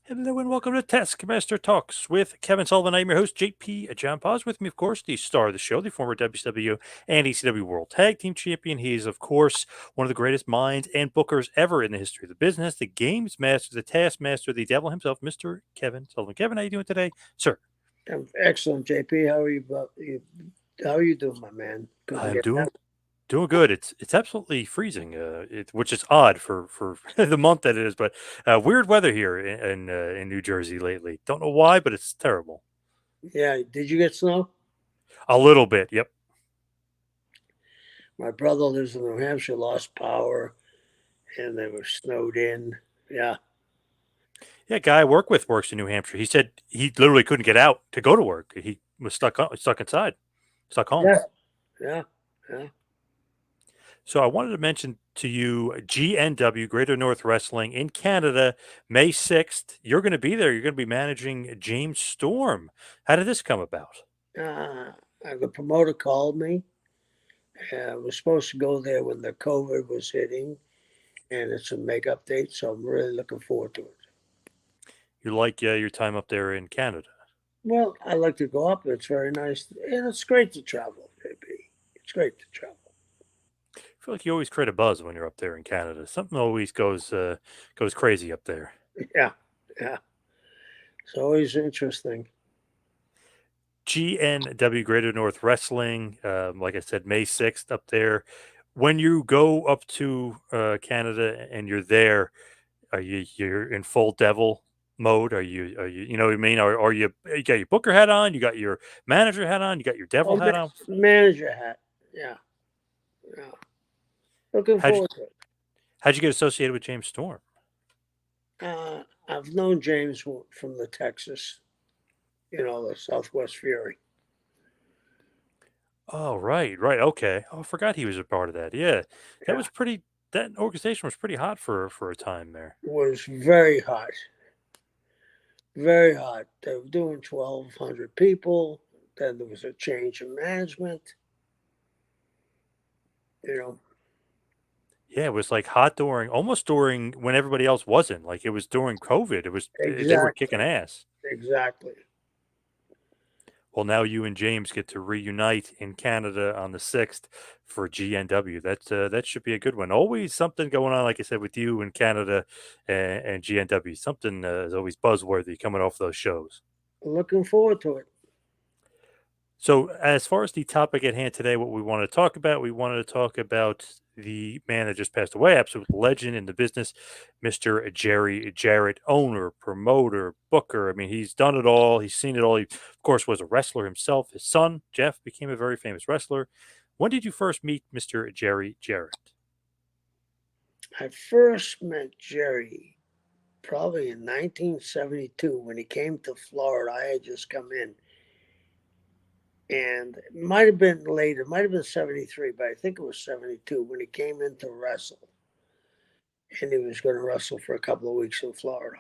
Hello and welcome to Taskmaster Talks with Kevin Sullivan. I'm your host, JP John Paz. With me, of course, the star of the show, the former WCW and ECW World Tag Team Champion. He is, of course, one of the greatest minds and bookers ever in the history of the business, the Games Master, the Taskmaster, the Devil himself, Mr. Kevin Sullivan. Kevin, how you doing today, sir? Excellent, JP. How are how are you doing, my man? Good to I'm get that. doing good. It's absolutely freezing, which is odd for the month that it is, but weird weather here in New Jersey lately. Don't know why, but it's terrible. Yeah, did you get snow? A little bit, yep. My brother lives in New Hampshire, lost power, and they were snowed in. Yeah, Yeah, guy I work with works in New Hampshire. He said he literally couldn't get out to go to work. He was stuck inside, stuck home. yeah, yeah, yeah. So I wanted to mention to you GNW Greater North Wrestling in Canada, May 6th. You're going to be there. You're going to be managing James Storm. How did this come about? Uh, the promoter called me. I was supposed to go there when the COVID was hitting, and it's a make update, so I'm really looking forward to it. You like your time up there in Canada? Well, I like to go up. It's very nice, and it's great to travel, JP. It's great to travel. I feel like you always create a buzz when you're up there in Canada. Something always goes crazy up there. Yeah, yeah. It's always interesting. GNW Greater North Wrestling. Like I said, May 6th up there. When you go up to Canada and you're there, you're in full devil mode? Are you you know what I mean? Are you got your booker hat on? You got your manager hat on? You got your devil Oh, hat on? manager hat. Yeah, yeah. Looking How'd you forward to it. how'd you get associated with James Storm? I've known James from the Texas, the Southwest Fury. Oh, right, right. Okay. Oh, I forgot he was a part of that. Yeah, that Yeah, was pretty. That organization was pretty hot for a time there. it was very hot, very hot. They were doing 1,200 people. Then there was a change in management. You know, Yeah, it was like hot during almost during when everybody else wasn't. Like it was during COVID. It was they were exactly, kicking ass. exactly. Well, now you and James get to reunite in Canada on the 6th for GNW. That should be a good one. Always something going on, like I said, with you in Canada and GNW. Something is always buzzworthy coming off those shows. Looking forward to it. So, as far as the topic at hand today, what we wanted to talk about, we wanted to talk about the man that just passed away, absolute legend in the business, Mr. Jerry Jarrett, owner, promoter, booker. I mean, he's done it all. He's seen it all. He, of course, was a wrestler himself. His son, Jeff, became a very famous wrestler. When did you first meet Mr. Jerry Jarrett? I first met Jerry probably in 1972 when he came to Florida. I had just come in, and it might have been later, it might have been 73, but I think it was 72 when he came in to wrestle. And he was going to wrestle for a couple of weeks in Florida.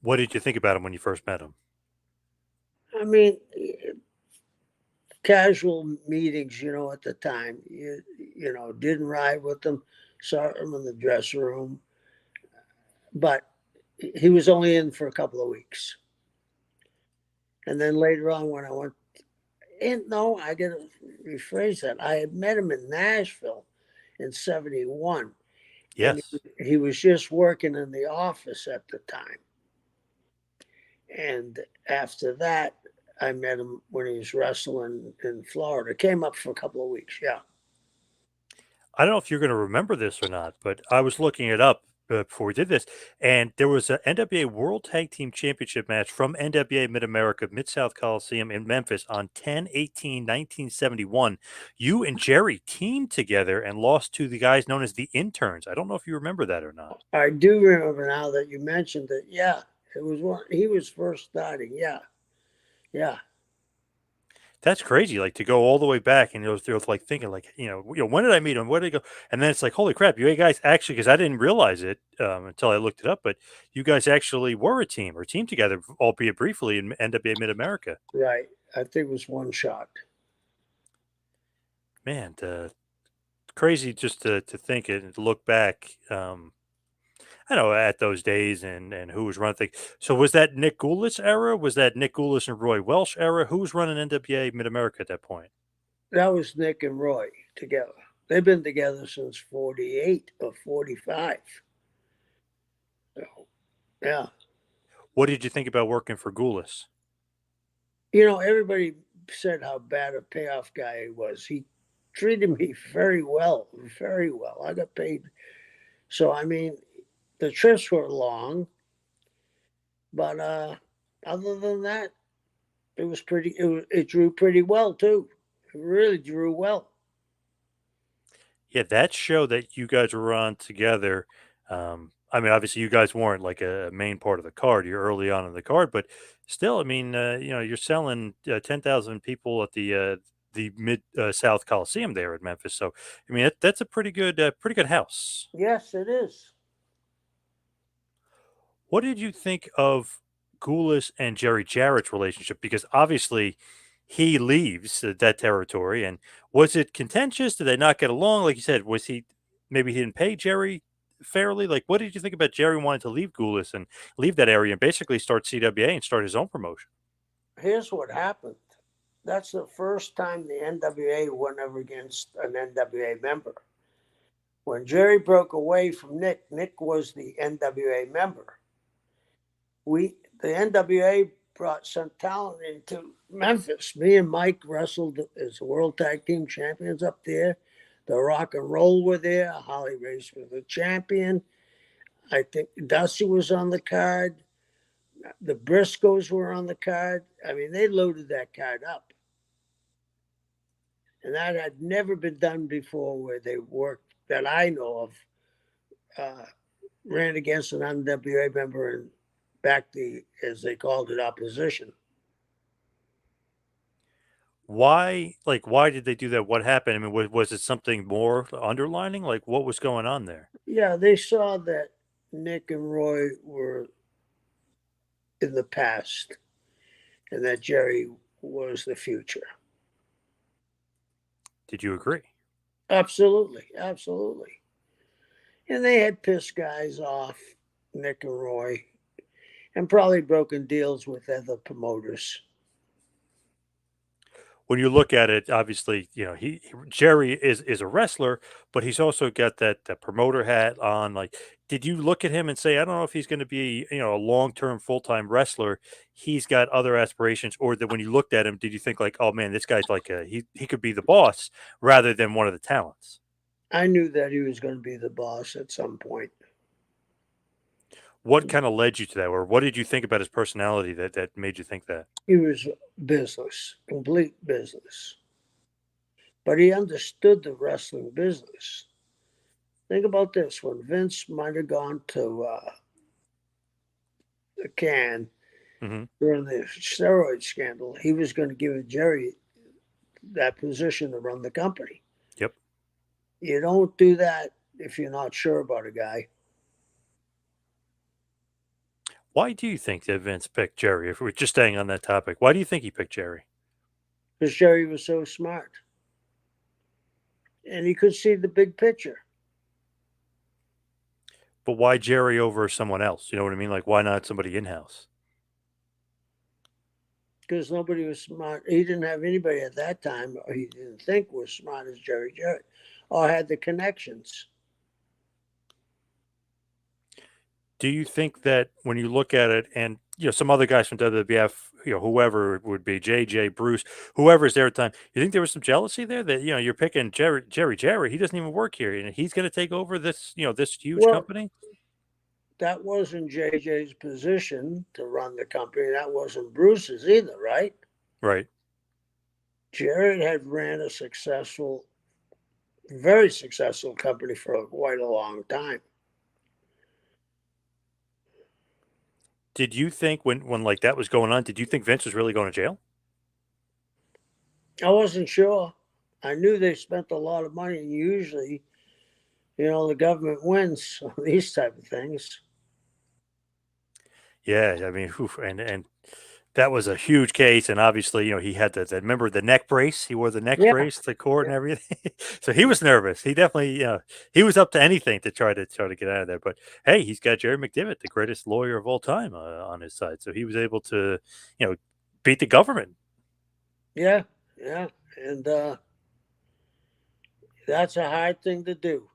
What did you think about him when you first met him? I mean, casual meetings, at the time, didn't ride with them, saw him in the dressing room, but he was only in for a couple of weeks. And then later on, when I went, and no, I got to rephrase that. I had met him in Nashville in 71, and Yes. he was just working in the office at the time. And after that, I met him when he was wrestling in Florida. Came up for a couple of weeks. Yeah. I don't know if you're going to remember this or not, but I was looking it up before we did this, and there was an NWA World Tag Team Championship match from NWA Mid America Mid South Coliseum in Memphis on 10/18/1971. You and Jerry teamed together and lost to the guys known as the Interns. I don't know if you remember that or not. I do remember now that you mentioned it. Yeah. It was one, he was first starting. Yeah. Yeah. That's crazy, like to go all the way back, and you're like thinking, like when did I meet him? Where did he go? And then it's like, holy crap, you guys actually, because I didn't realize it until I looked it up, but you guys actually were a team or teamed together, albeit briefly, in NWA Mid America. Right. I think it was one shot. Man, crazy just to think it and to look back. I know at those days and who was running things. So was that Nick Goulas era? Was that Nick Goulas and Roy Welsh era? Who was running NWA Mid America at that point? That was Nick and Roy together. They've been together since 48 or 45. So, yeah. What did you think about working for Goulas? Everybody said how bad a payoff guy he was. He treated me very well, very well. I got paid. So, I mean, the trips were long, but other than that, it drew pretty well too. It really drew well. Yeah, that show that you guys were on together. I mean, obviously, you guys weren't like a main part of the card. You're early on in the card, but still, I mean, you're selling 10,000 people at the Mid South Coliseum there at Memphis. So, I mean, that's a pretty good house. Yes, it is. What did you think of Goulas and Jerry Jarrett's relationship? Because obviously he leaves that territory. And was it contentious? Did they not get along? Like you said, was he maybe he didn't pay Jerry fairly? Like, what did you think about Jerry wanting to leave Goulas and leave that area and basically start CWA and start his own promotion? Here's what happened. That's the first time the NWA went ever against an NWA member. When Jerry broke away from Nick, Nick was the NWA member. The NWA brought some talent into Memphis. Me and Mike wrestled as world tag team champions up there. The Rock and Roll were there. Holly Race was the champion. I think Dusty was on the card. The Briscoes were on the card. I mean, they loaded that card up. And that had never been done before where they worked, that I know of, uh, ran against an NWA member and backed the, as they called it, opposition. Why did they do that? What happened? I mean, was it something more underlining? Like, what was going on there? Yeah, they saw that Nick and Roy were in the past and that Jerry was the future. Did you agree? Absolutely, absolutely. And they had pissed guys off, Nick and Roy, and probably broken deals with other promoters. When you look at it, obviously, Jerry is a wrestler, but he's also got that promoter hat on. Like, did you look at him and say, I don't know if he's going to be, a long term full time wrestler? He's got other aspirations, or that when you looked at him, did you think like, oh man, this guy's like he could be the boss rather than one of the talents? I knew that he was going to be the boss at some point. What kind of led you to that, or what did you think about his personality that made you think that? He was business, complete business. But he understood the wrestling business. Think about this: when Vince might have gone to the can Hmm. during the steroid scandal, he was going to give Jerry that position to run the company. Yep. You don't do that if you're not sure about a guy. Why do you think that Vince picked Jerry? If we're just staying on that topic, why do you think he picked Jerry? Because Jerry was so smart and he could see the big picture. But why Jerry over someone else? You know what I mean? Like, why not somebody in house? Because nobody was smart. He didn't have anybody at that time, or he didn't think was smart as Jerry Jarrett, or had the connections. Do you think that when you look at it, and some other guys from WWF, whoever it would be, JJ, Bruce, whoever's there at the time, you think there was some jealousy there that you're picking Jerry, he doesn't even work here, and he's going to take over this huge Well, company, that wasn't JJ's position to run the company. That wasn't Bruce's either, right? right? Jarrett had ran a very successful company for quite a long time. Did you think when like that was going on, did you think Vince was really going to jail? I wasn't sure. I knew they spent a lot of money, and usually, the government wins on these type of things. Yeah, I mean, oof, and That was a huge case, and obviously, he had the remember the neck brace? He wore the neck Yeah, brace to court yeah, and everything. So he yeah, was nervous. He definitely, he was up to anything to try to get out of there. But hey, he's got Jerry McDivitt, the greatest lawyer of all time, on his side. So he was able to, you know, beat the government. yeah, yeah. And that's a hard thing to do.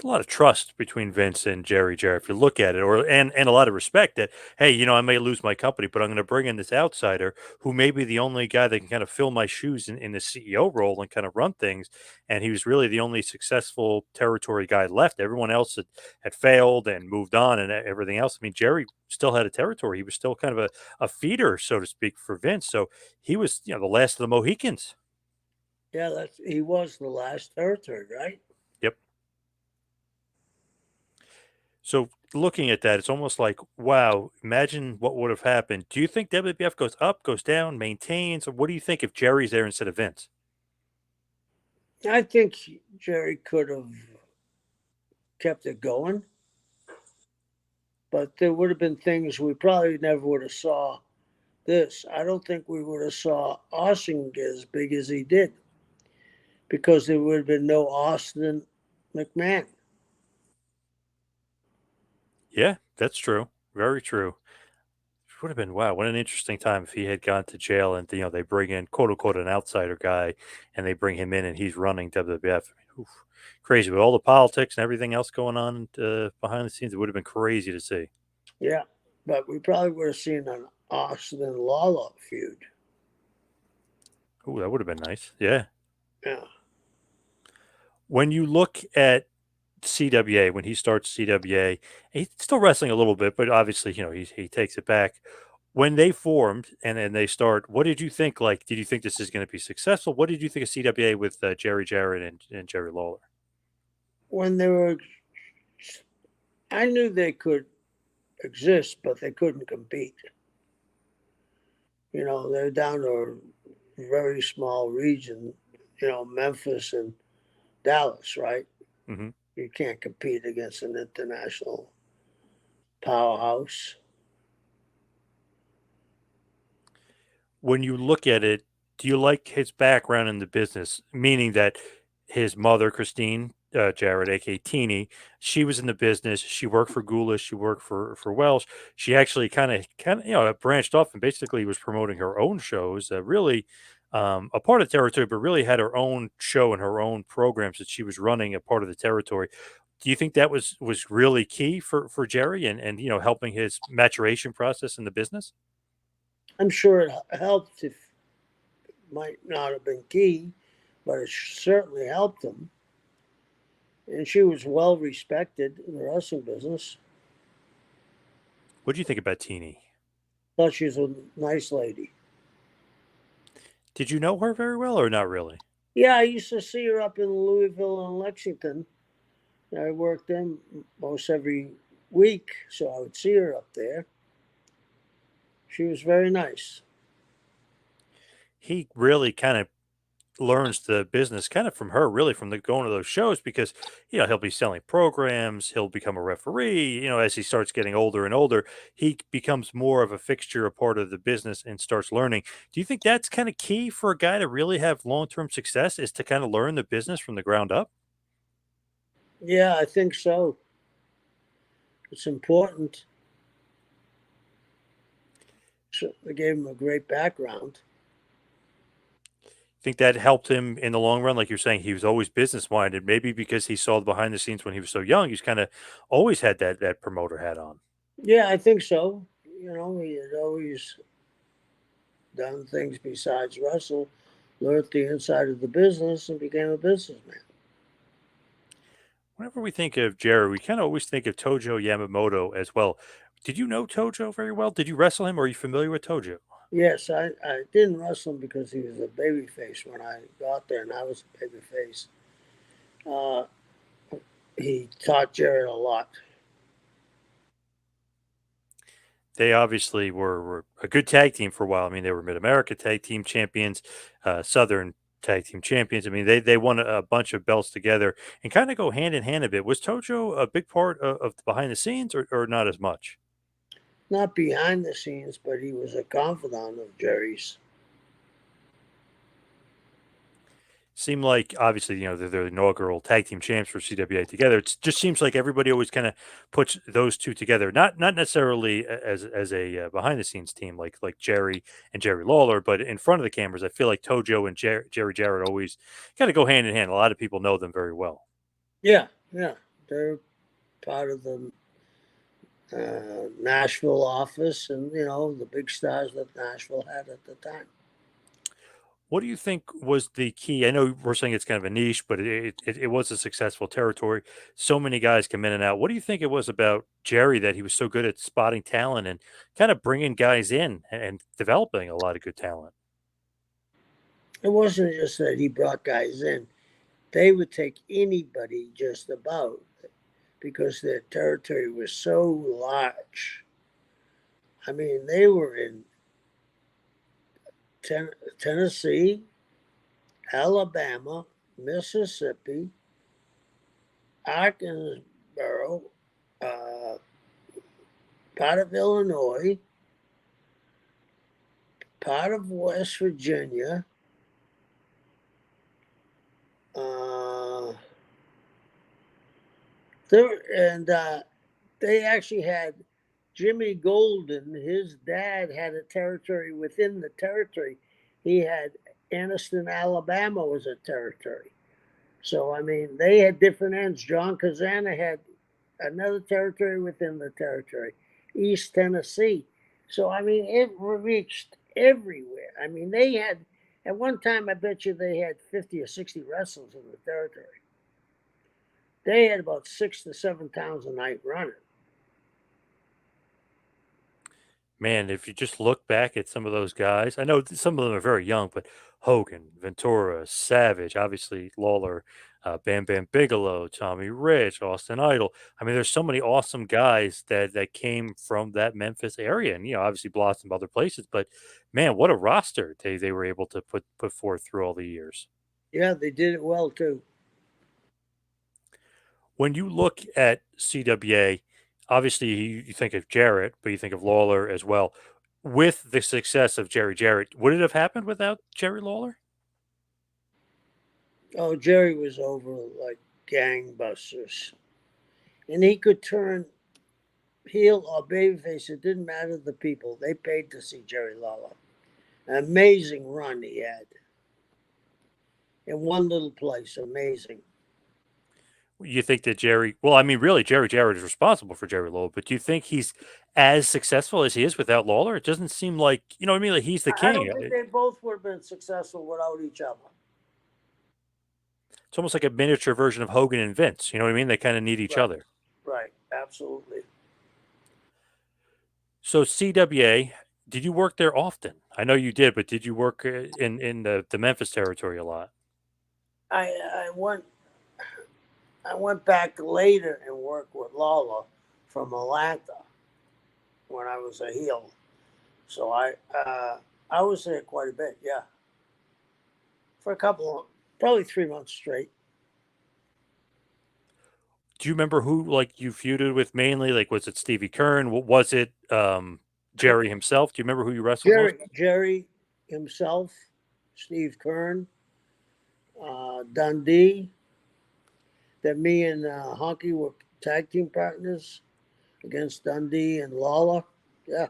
A lot of trust between Vince and Jerry, if you look at it, or and a lot of respect that, hey, I may lose my company, but I'm going to bring in this outsider who may be the only guy that can kind of fill my shoes in the CEO role and kind of run things. And he was really the only successful territory guy left. Everyone else had failed and moved on, and everything else. I mean, Jerry still had a territory. He was still kind of a feeder, so to speak, for Vince. So he was, the last of the Mohicans. Yeah, he was the last territory, right? Yep. So looking at that, it's almost like, wow, imagine what would have happened. Do you think WWF goes up, goes down, maintains, or what do you think if Jerry's there instead of Vince? I think Jerry could have kept it going, but there would have been things we probably never would have saw this. I don't think we would have saw Austin get as big as he did because there would have been no Austin McMahon. Yeah, that's true. Very true. Would have been, wow, what an interesting time if he had gone to jail and they bring in quote unquote an outsider guy and they bring him in and he's running WWF. I mean, oof, crazy with all the politics and everything else going on behind the scenes. It would have been crazy to see. Yeah, but we probably would have seen an Austin and Lawler feud. Oh, that would have been nice. Yeah. Yeah. When you look at CWA, when he starts CWA, he's still wrestling a little bit, but obviously, he takes it back. When they formed and they start, what did you think? Like, did you think this is going to be successful? What did you think of CWA with Jerry Jarrett and Jerry Lawler? When they were, I knew they could exist, but they couldn't compete. They're down to a very small region, Memphis and Dallas, right? Hmm. You can't compete against an international powerhouse. When you look at it, do you like his background in the business? Meaning that his mother, Christine Jarrett, aka Teeny, she was in the business. She worked for Goulish. She worked for Welsh. She actually kind of branched off and basically was promoting her own shows. Really, a part of the territory, but really had her own show and her own programs that she was running a part of the territory. Do you think that was really key for Jerry and helping his maturation process in the business? I'm sure it helped. If might not have been key, but it certainly helped them. And she was well respected in the wrestling business. What do you think about Teeny? Plus, she's a nice lady. Did you know her very well or not really? Yeah, I used to see her up in Louisville and Lexington. I worked in most every week, so I would see her up there. She was very nice. He really kind of learns the business kind of from her, really from the going to those shows because he'll be selling programs, he'll become a referee. As he starts getting older and older, he becomes more of a fixture, a part of the business, and starts learning. Do you think that's kind of key for a guy to really have long term success? Is to kind of learn the business from the ground up? Yeah, I think so. It's important. So they gave him a great background. Think that helped him in the long run? Like you're saying, he was always business minded. Maybe because he saw the behind the scenes when he was so young, he's kind of always had that promoter hat on. Yeah, I think so. He had always done things besides wrestle, learned the inside of the business, and became a businessman. Whenever we think of Jerry, we kind of always think of Tojo Yamamoto as well. Did you know Tojo very well? Did you wrestle him? Or are you familiar with Tojo? Yes, I didn't wrestle him because he was a baby face when I got there, and I was a baby face. Uh, he taught Jarrett a lot. They obviously were a good tag team for a while. I mean, they were Mid America tag team champions, Southern tag team champions. I mean, they won a bunch of belts together and kind of go hand in hand a bit. Was Tojo a big part of the behind the scenes or not as much? not behind the scenes, but he was a confidant of Jerry's. Seem like obviously, they're the inaugural tag team champs for CWA together. It just seems like everybody always kind of puts those two together, not necessarily as a behind the scenes team like Jerry and Jerry Lawler, but in front of the cameras. I feel like Tojo and Jerry Jarrett always kind of go hand in hand. A lot of people know them very well. Yeah, yeah, they're part of the Nashville office, and the big stars that Nashville had at the time. What do you think was the key? I know we're saying it's kind of a niche, but it was a successful territory. So many guys come in and out. What do you think it was about Jerry that he was so good at spotting talent and kind of bringing guys in and developing a lot of good talent? It wasn't just that he brought guys in; they would take anybody just about because their territory was so large. I mean, they were in Tennessee, Alabama, Mississippi, Arkansas, uh, part of Illinois, part of West Virginia. Uh, they actually had Jimmy Golden. His dad had a territory within the territory. He had Anniston, Alabama, was a territory. So I mean, they had different ends. John Kazana had another territory within the territory, East Tennessee. So I mean, it reached everywhere. I mean, they had at one time, I bet you they had 50 or 60 wrestlers in the territory. They had about 6 to 7 towns a night running. Man, if you just look back at some of those guys, I know some of them are very young, but Hogan, Ventura, Savage, obviously Lawler, Bam Bam Bigelow, Tommy Rich, Austin Idol. I mean, there's so many awesome guys that came from that Memphis area, and obviously blossomed other places. But man, what a roster they were able to put forth through all the years. Yeah, they did it well too. When you look at CWA, obviously you think of Jarrett, but you think of Lawler as well. With the success of Jerry Jarrett, would it have happened without Jerry Lawler? Oh, Jerry was over like gangbusters. And he could turn heel or babyface. It didn't matter to the people. They paid to see Jerry Lawler. An amazing run he had in one little place. Amazing. You think that Jerry, well, I mean, really, Jerry Jarrett is responsible for Jerry Lawler, but do you think he's as successful as he is without Lawler? It doesn't seem like, what I mean? Like he's the I king. don't think they both would have been successful without each other. It's almost like a miniature version of Hogan and Vince. You know what I mean? They kind of need each Right, other. right, absolutely. So CWA, did you work there often? I know you did, but did you work in the Memphis territory a lot? I I went I went back later and worked with Lawler from Atlanta when I was a heel. So I was there quite a bit, yeah, for a couple of probably 3 months straight. Do you remember who like you feuded with mainly? Like, was it Stevie Kern? What was it? Jerry himself? Do you remember who you wrestled most? Jerry himself, Steve Kern, Dundee. That me and Honky were tag team partners against Dundee and Lawler. Yeah,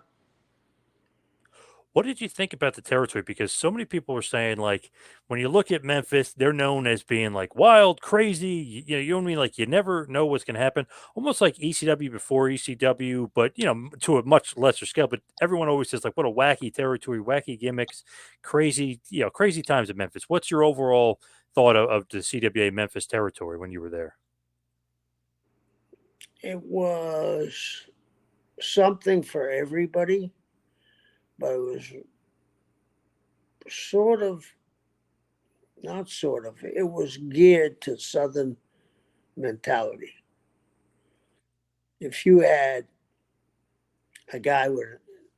What did you think about the territory? Because so many people were saying, like, when you look at Memphis, they're known as being like wild, crazy. You know what I mean? Like, you never know what's going to happen. Almost like ECW before ECW, but to a much lesser scale. But everyone always says, like, what a wacky territory, wacky gimmicks, crazy, crazy times at Memphis. What's your overall thought of the CWA Memphis territory when you were there? it was something for everybody, but it was sort of not sort of. It was geared to Southern mentality. If you had a guy with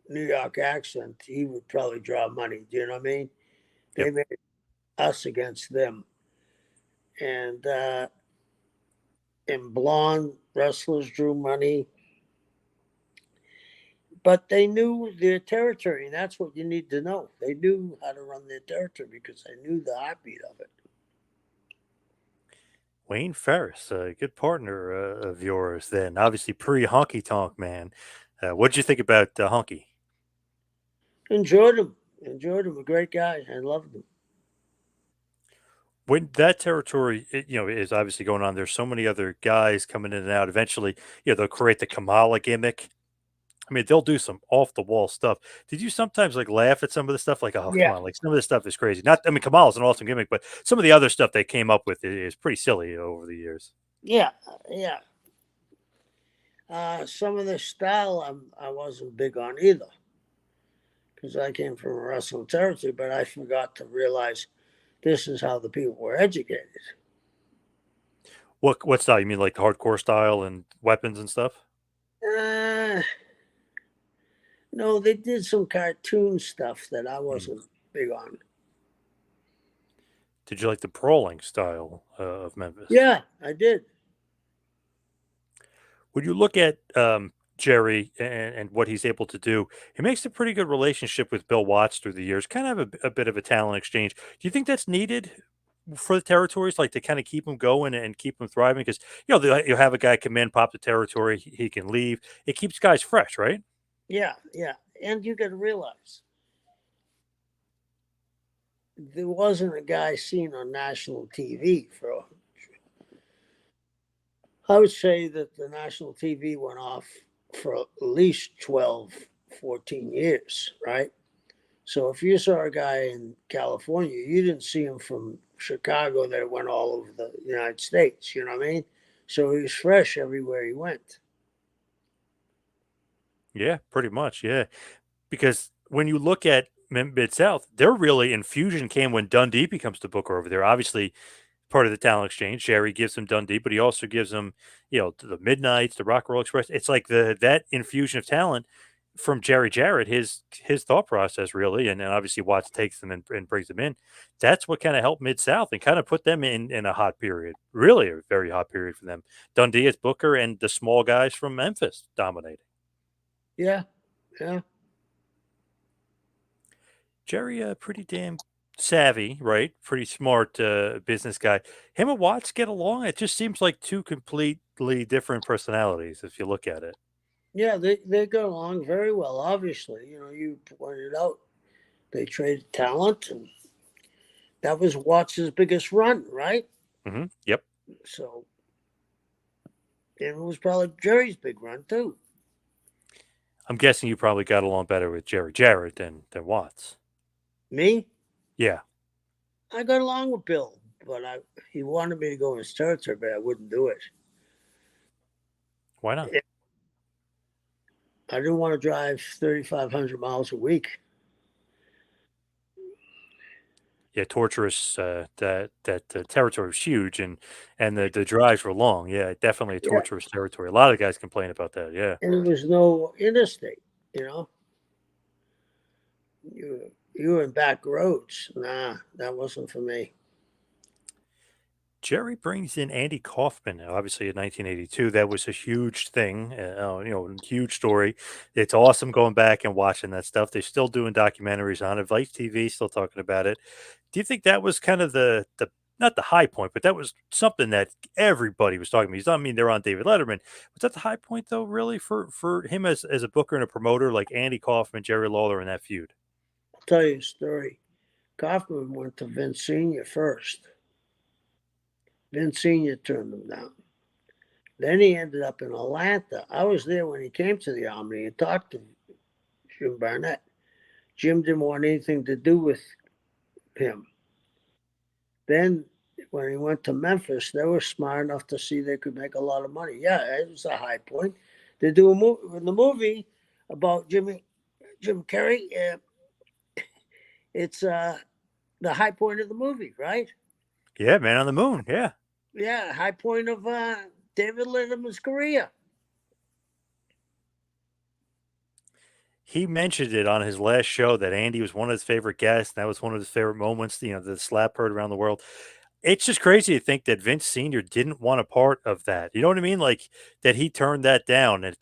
a New York accent, he would probably draw money. Do you know what I mean? They Yep. made us against them, and blonde wrestlers drew money. but they knew their territory, and that's what you need to know. They knew how to run their territory because they knew the heartbeat of it. Wayne Ferris, a good partner of yours then, obviously pre-Honky Tonk Man. What'd you think about Honky? Enjoyed him. Enjoyed him. A great guy. I loved him. When that territory, is obviously going on, there's so many other guys coming in and out. Eventually, they'll create the Kamala gimmick. I mean, they'll do some off the wall stuff. Did you sometimes like laugh at some of the stuff? Like, oh, come Yeah. on, like some of this stuff is crazy. Not, I mean, Kamala's an awesome gimmick, but some of the other stuff they came up with is pretty silly over the years. Yeah. Yeah. Some of the style I wasn't big on either because I came from a wrestling territory, but I forgot to realize this is how the people were educated. What style? You mean like hardcore style and weapons and stuff? Uh, no, they did some cartoon stuff that I Hmm. wasn't big on. Did you like the brawling style of Memphis? Yeah, I did. When you look at Jerry and what he's able to do, he makes a pretty good relationship with Bill Watts through the years, kind of a bit of a talent exchange. Do you think that's needed for the territories, like to kind of keep them going and keep them thriving? Because, you'll have a guy come in, pop the territory, he can leave. It keeps guys fresh, right? Yeah, yeah. And you got to realize there wasn't a guy seen on national TV for, I would say that the national TV went off for at least 12, 14 years, right? So if you saw a guy in California, you didn't see him from Chicago that went all over the United States. You know what I mean? So he was fresh everywhere he went. Yeah, pretty much. Yeah. Because when you look at Mid South, their really infusion came when Dundee becomes the booker over there. Obviously, part of the talent exchange. Jerry gives him Dundee, but he also gives him, the Midnights, the Rock and Roll Express. It's like that infusion of talent from Jerry Jarrett, his thought process really, and then obviously Watts takes them and brings them in. That's what kind of helped Mid South and kind of put them in a hot period, really a very hot period for them. Dundee as Booker and the small guys from Memphis dominating. Yeah, yeah, Jerry, pretty damn savvy, right? Pretty smart business guy. Him and Watts get along. It just seems like two completely different personalities if you look at it. yeah. They got along very well. Obviously, you pointed out they traded talent, and that was Watts's biggest run, right? Yep. So, and it was probably Jerry's big run too. I'm guessing you probably got along better with Jerry Jarrett than Watts. Me, Yeah. I got along with Bill, but he wanted me to go in his territory, but I wouldn't do it. Why not? I didn't want to drive 3,500 miles a week. Yeah, torturous. That territory was huge, and the drives were long. Yeah, definitely a Yeah, torturous territory. A lot of guys complain about that. Yeah. and there was no interstate. You know, you were in back roads. Nah, that wasn't for me. Jerry brings in Andy Kaufman, obviously in 1982. That was a huge thing, huge story. It's awesome going back and watching that stuff. They're still doing documentaries on it. Vice TV still talking about it. Do you think that was kind of the not the high point, but that was something that everybody was talking about? I mean, they're on David Letterman. Was that the high point though, really, for him as a booker and a promoter, like Andy Kaufman, Jerry Lawler in that feud? I'll tell you a story. Kaufman went to Vince Sr. first. Vince Sr. turned him down. Then he ended up in Atlanta. I was there when he came to the Omni and talked to Jim Barnett. Jim didn't want anything to do with him. Then when he went to Memphis, they were smart enough to see they could make a lot of money. Yeah, it was a high point. They do a movie in the movie about Jim Carrey. It's the high point of the movie, right? Yeah, Man on the Moon. Yeah. Yeah, high point of David Letterman's career. He mentioned it on his last show that Andy was one of his favorite guests. That was one of his favorite moments, the slap heard around the world. It's just crazy to think that Vince Senior didn't want a part of that. You know what I mean? Like that he turned that down. It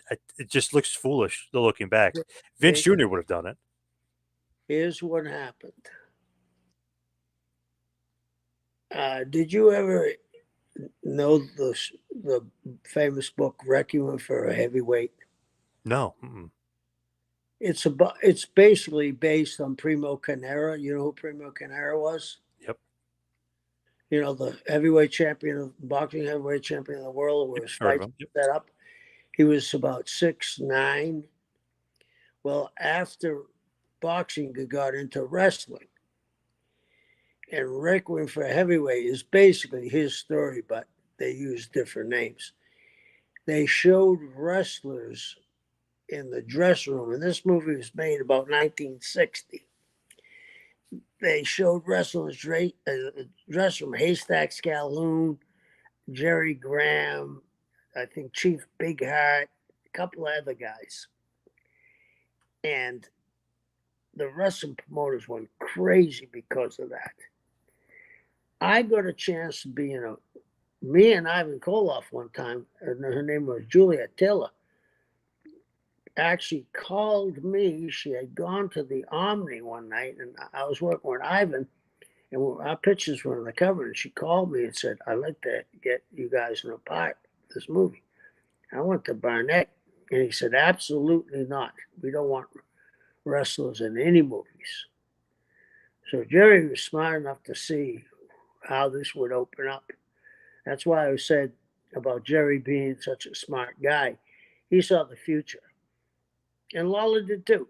just looks foolish looking back. Vince Hey, Jr. would have done it. here's what happened. Did you ever know the famous book Requiem for a Heavyweight? No. Mm-mm. It's basically based on Primo Carnera. You know who Primo Carnera was? Yep. You know, the heavyweight champion of boxing, heavyweight champion of the world, where Yep. his Heard of fights him. Yep. set up. He was about 6'9". Well, after boxing, he got into wrestling. And Requiem for a Heavyweight is basically his story, but they use different names. They showed wrestlers in the dressing room, and this movie was made about 1960. They showed wrestlers dressing room, Haystack Scalloon, Jerry Graham, I think Chief Big Heart, a couple of other guys. And the wrestling promoters went crazy because of that. I got a chance to be in a me and Ivan Koloff one time, and her name was Julia Taylor, actually called me. She had gone to the Omni one night, and I was working with Ivan, and our pictures were on the cover. And she called me and said, "I'd like to get you guys in a part of this movie." I went to Barnett, and he said, "Absolutely not. We don't want wrestlers in any movies." So Jerry was smart enough to see how this would open up. That's why I said about Jerry being such a smart guy. He saw the future, and Lawler did too.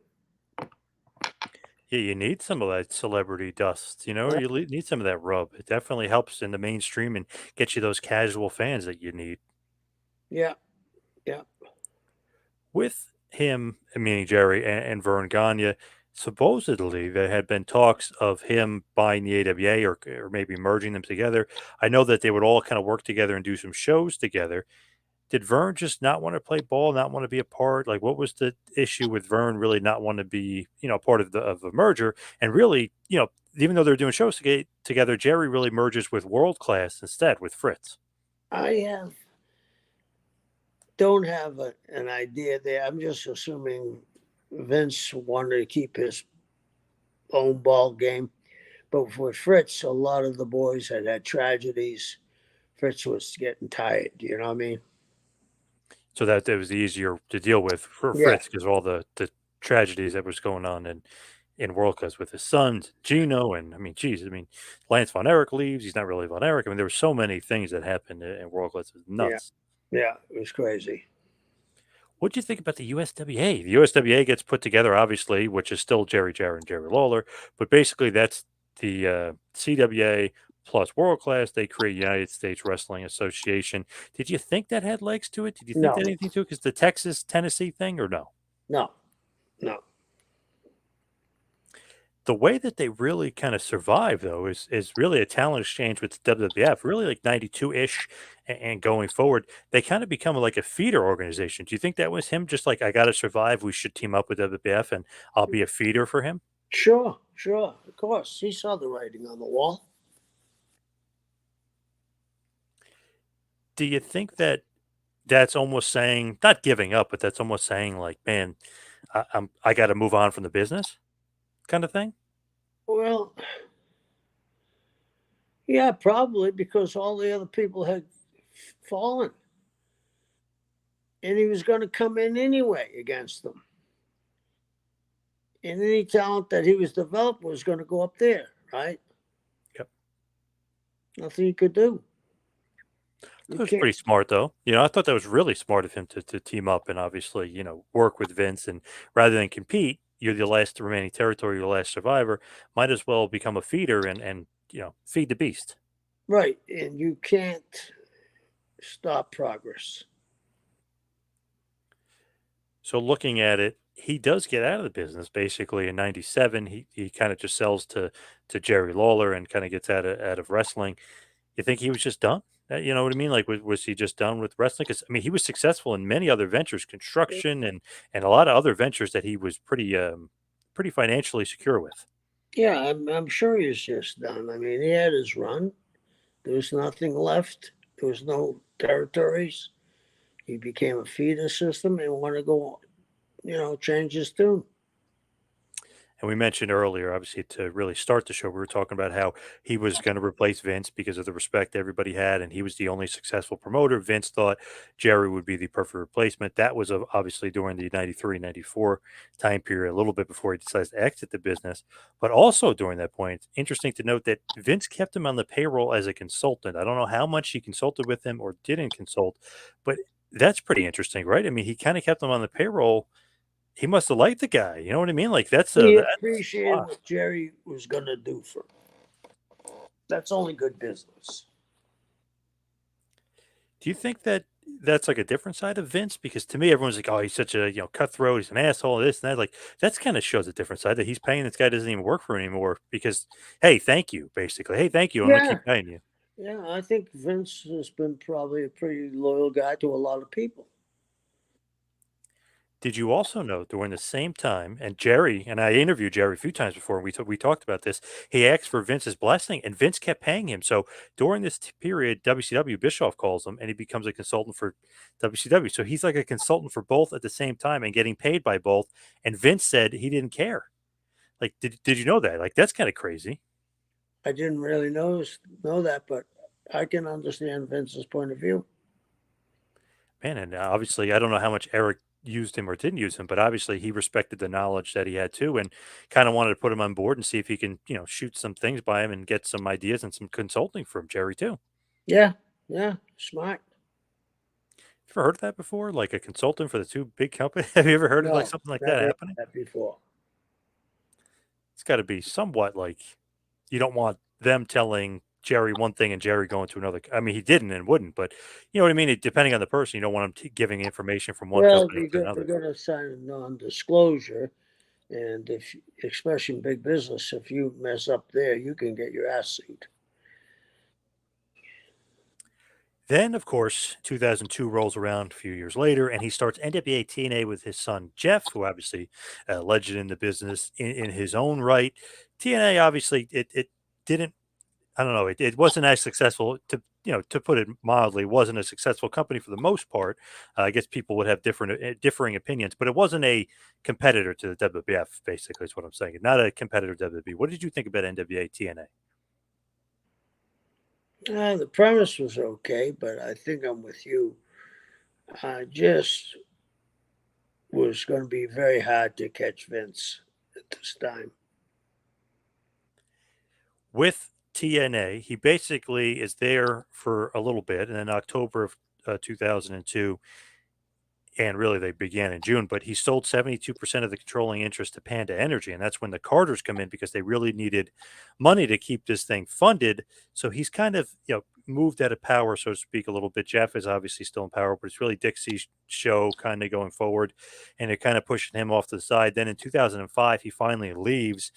Yeah, you need some of that celebrity dust. Yeah, Need some of that rub. It definitely helps in the mainstream and get you those casual fans that you need. yeah, yeah. With him, meaning Jerry and Vern Gagne, supposedly there had been talks of him buying the AWA or maybe merging them together. I know that they would all kind of work together and do some shows together. Did Vern just not want to play ball, not want to be a part? Like, what was the issue with Vern really not want to be, part of the merger? And really, even though they're doing shows together, Jerry really merges with World Class instead with Fritz. I don't have an idea there. I'm just assuming Vince wanted to keep his own ball game. But with Fritz, a lot of the boys had tragedies. Fritz was getting tired. You know what I mean? So that it was easier to deal with for Yeah, Fritz because of all the tragedies that was going on in World Class with his sons, Gino, and I mean, geez, I mean, Lance Von Erich leaves. He's not really Von Erich. I mean, there were so many things that happened in World Class. It was yeah, nuts. yeah. It was crazy. What do you think about the USWA? The USWA gets put together, obviously, which is still Jerry Jarrett and Jerry Lawler, but basically that's the CWA plus World Class. They create United States Wrestling Association. Did you think that had legs to it? Did you think No, that anything to it? Because the Texas Tennessee thing, or no? no, no. The way that they really kind of survive, though, is really a talent exchange with WWF, really like 92 ish and going forward. They kind of become like a feeder organization. Do you think that was him just like, I got to survive? We should team up with WWF and I'll be a feeder for him? Sure, sure. Of course, he saw the writing on the wall. Do you think that that's almost saying, not giving up, but that's almost saying, like, man, I got to move on from the business kind of thing? Well, yeah, probably because all the other people had fallen, and he was going to come in anyway against them. And any talent that he was developing was going to go up there, right? Yep. Nothing he could do. You That was can't. pretty smart, though. I thought that was really smart of him to team up and obviously, work with Vince. And rather than compete, you're the last remaining territory, you're the last survivor. Might as well become a feeder and feed the beast. Right, and you can't stop progress. So looking at it, he does get out of the business basically in '97. He kind of just sells to Jerry Lawler and kind of gets out of wrestling. You think he was just done? You know what I mean? Like, was he just done with wrestling? Because I mean, he was successful in many other ventures, construction and a lot of other ventures that he was pretty financially secure with. Yeah, I'm sure he's just done. I mean, he had his run. There was nothing left. There was no territories. He became a feeder system and wanted to go, change his tune. And we mentioned earlier, obviously, to really start the show, we were talking about how he was going to replace Vince because of the respect everybody had, and he was the only successful promoter. Vince thought Jerry would be the perfect replacement. That was obviously during the 93, 94 time period, a little bit before he decides to exit the business. But also during that point, it's interesting to note that Vince kept him on the payroll as a consultant. I don't know how much he consulted with him or didn't consult, but that's pretty interesting, right? I mean, he kind of kept him on the payroll. He must have liked the guy, you know what I mean? Like, He that's a appreciated lot. what Jerry was going to do for him. That's only good business. Do you think that that's, like, a different side of Vince? Because to me, everyone's like, "Oh, he's such a, cutthroat, he's an asshole, this and that." Like, that's kinda shows a different side that he's paying this guy doesn't even work for him anymore because, "Hey, thank you," basically. "Hey, thank you, I'm gonna Yeah, keep paying you." yeah. I think Vince has been probably a pretty loyal guy to a lot of people. Did you also know during the same time, and Jerry and I interviewed Jerry a few times before, and we talked about this, he asked for Vince's blessing, and Vince kept paying him. So during this period, WCW, Bischoff calls him, and he becomes a consultant for WCW. So he's like a consultant for both at the same time and getting paid by both. And Vince said he didn't care. Like, did you know that? Like, that's kind of crazy, I didn't really know that, but I can understand Vince's point of view. man. And obviously, I don't know how much Eric used him or didn't use him, but obviously he respected the knowledge that he had too, and kind of wanted to put him on board and see if he can, shoot some things by him and get some ideas and some consulting from Jerry too. Yeah, yeah, smart. You ever heard of that before? Like a consultant for the two big companies? Have you ever heard of like No, something like that never heard happening? that before. It's got to be somewhat like you don't want them telling Jerry one thing and Jerry going to another. I mean, he didn't and wouldn't, but you know what I mean? Depending on the person, you don't want him giving information from one Well, company to they're another. going to sign a non-disclosure, and if, especially in big business, if you mess up there, you can get your ass sued. Then, of course, 2002 rolls around a few years later, and he starts NWA TNA with his son Jeff, who obviously a legend in the business in his own right. TNA obviously it didn't. I don't know. It wasn't as successful to put it mildly. Wasn't a successful company for the most part. I guess people would have differing opinions, but it wasn't a competitor to the WWF. Basically, is what I'm saying. Not a competitor to WWE. What did you think about NWA TNA? The premise was okay, but I think I'm with you. I just was going to be very hard to catch Vince at this time. With TNA, he basically is there for a little bit, and in October of 2002, and really they began in June, but he sold 72% of the controlling interest to Panda Energy. And that's when the Carters come in because they really needed money to keep this thing funded. So he's kind of, moved out of power, so to speak, a little bit. Jeff is obviously still in power, but it's really Dixie's show kind of going forward, and it kind of pushing him off to the side. Then in 2005, he finally leaves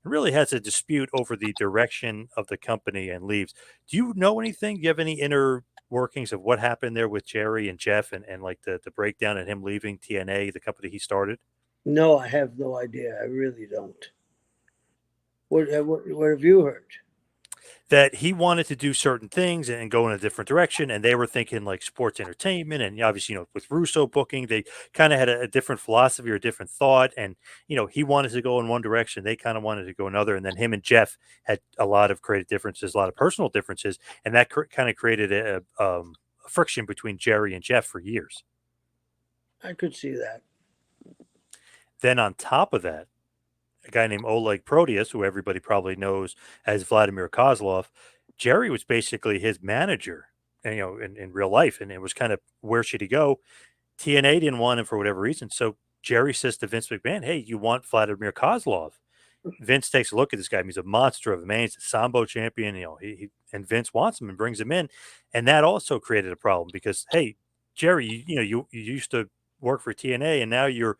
and really has a dispute over the direction of the company and leaves. Do you know anything? Do you have any inner workings of what happened there with Jerry and Jeff and like the breakdown and him leaving TNA, the company he started? No, I have no idea. I really don't. What have you heard? That he wanted to do certain things and go in a different direction, and they were thinking like sports entertainment, and obviously, with Russo booking, they kind of had a different philosophy or a different thought, and he wanted to go in one direction, they kind of wanted to go another, and then him and Jeff had a lot of creative differences, a lot of personal differences, and that kind of created a friction between Jerry and Jeff for years. I could see that. Then on top of that, a guy named Oleg Proteus, who everybody probably knows as Vladimir Kozlov, Jerry was basically his manager, and, in real life, and it was kind of where should he go? TNA didn't want him for whatever reason, so Jerry says to Vince McMahon, "Hey, you want Vladimir Kozlov?" Vince takes a look at this guy. He's a monster of a man. He's a sambo champion. And Vince wants him and brings him in, and that also created a problem because hey, Jerry, you used to work for TNA, and now you're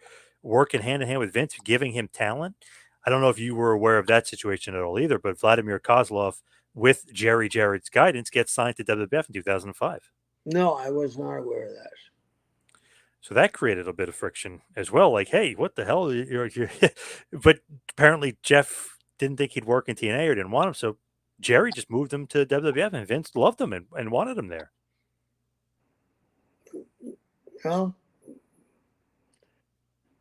working hand in hand with Vince, giving him talent. I don't know if you were aware of that situation at all either, but Vladimir Kozlov, with Jerry Jarrett's guidance, gets signed to WWF in 2005. No, I was not aware of that. So that created a bit of friction as well. Like, hey, what the hell? You're but apparently Jeff didn't think he'd work in TNA or didn't want him. So Jerry just moved him to WWF, and Vince loved him and wanted him there. Well,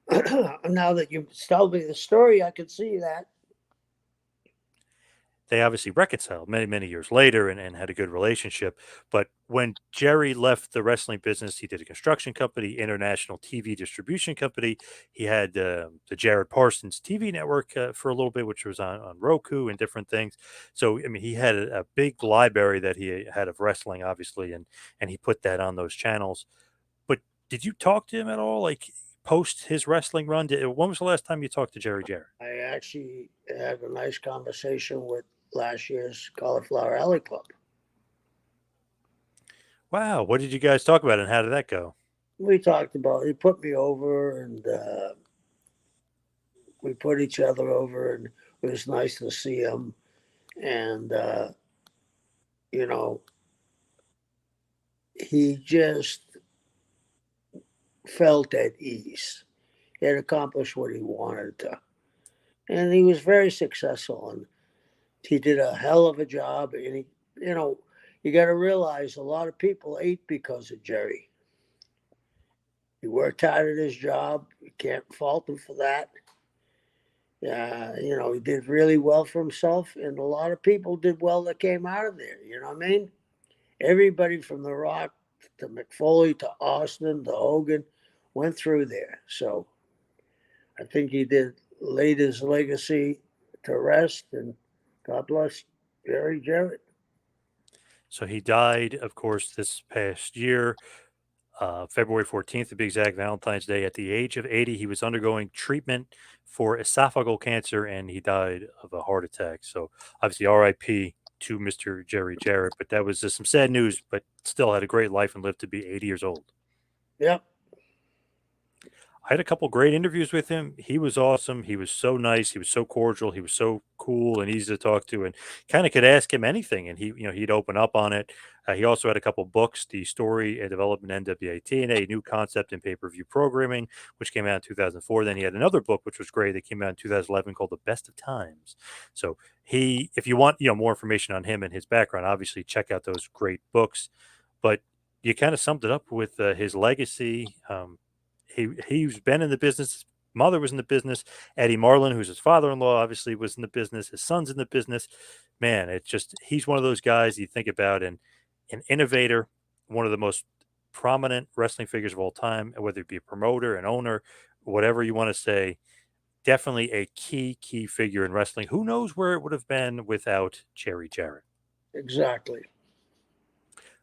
now that you've told me the story, I can see that. They obviously reconciled many years later and had a good relationship. But when Jerry left the wrestling business, he did a construction company, international TV distribution company. He had the Jared Parsons TV network for a little bit, which was on Roku and different things. So I mean, he had a big library that he had of wrestling, obviously, and he put that on those channels. But did you talk to him at all, like post his wrestling run? When was the last time you talked to Jerry Jarrett? I actually had a nice conversation with last year's Cauliflower Alley Club. Wow, what did you guys talk about, and how did that go? We talked about, he put me over, and we put each other over, and it was nice to see him. And, you know, he just felt at ease. He had accomplished what he wanted to. And he was very successful. And he did a hell of a job. And he, you got to realize a lot of people ate because of Jerry. He worked hard at his job. You can't fault him for that. He did really well for himself, and a lot of people did well that came out of there. You know what I mean? Everybody from The Rock to McFoley to Austin to Hogan went through there. So I think he did laid his legacy to rest, and God bless Jerry Jarrett. So he died, of course, this past year, February 14th, to be exact, Valentine's Day, at the age of 80. He was undergoing treatment for esophageal cancer, and he died of a heart attack. So obviously, RIP to Mr. Jerry Jarrett. But that was just some sad news, but still had a great life and lived to be 80 years old. Yep. I had a couple great interviews with him. He was awesome. He was so nice. He was so cordial. He was so cool and easy to talk to, and kind of could ask him anything, and he'd open up on it. He also had a couple books: the Story and Development NWA TNA, New Concept in Pay-Per-View Programming, which came out in 2004. Then he had another book which was great that came out in 2011 called The Best of Times. So if you want more information on him and his background, obviously check out those great books. But you kind of summed it up with his legacy. He's been in the business. His mother was in the business. Eddie Marlin, who's his father-in-law, obviously was in the business. His son's in the business. Man, it's just he's one of those guys you think about, and an innovator, one of the most prominent wrestling figures of all time, whether it be a promoter, an owner, whatever you want to say. Definitely a key figure in wrestling. Who knows where it would have been without Jerry Jarrett? Exactly.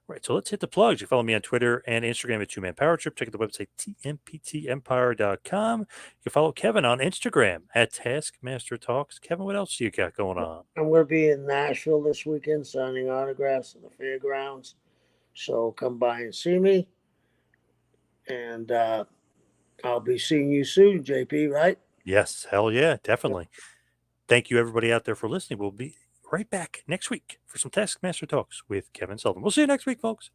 Right, so let's hit the plugs. You follow me on Twitter and Instagram at Two Man Power Trip. Check out the website, tmptempire.com. You can follow Kevin on Instagram at Taskmaster Talks. Kevin, what else you got going on? I'm going to be in Nashville this weekend signing autographs at the fairgrounds. So come by and see me. And I'll be seeing you soon, JP, right? Yes, hell yeah, definitely. Thank you, everybody out there, for listening. We'll be right back next week for some Taskmaster Talks with Kevin Sullivan. We'll see you next week, folks.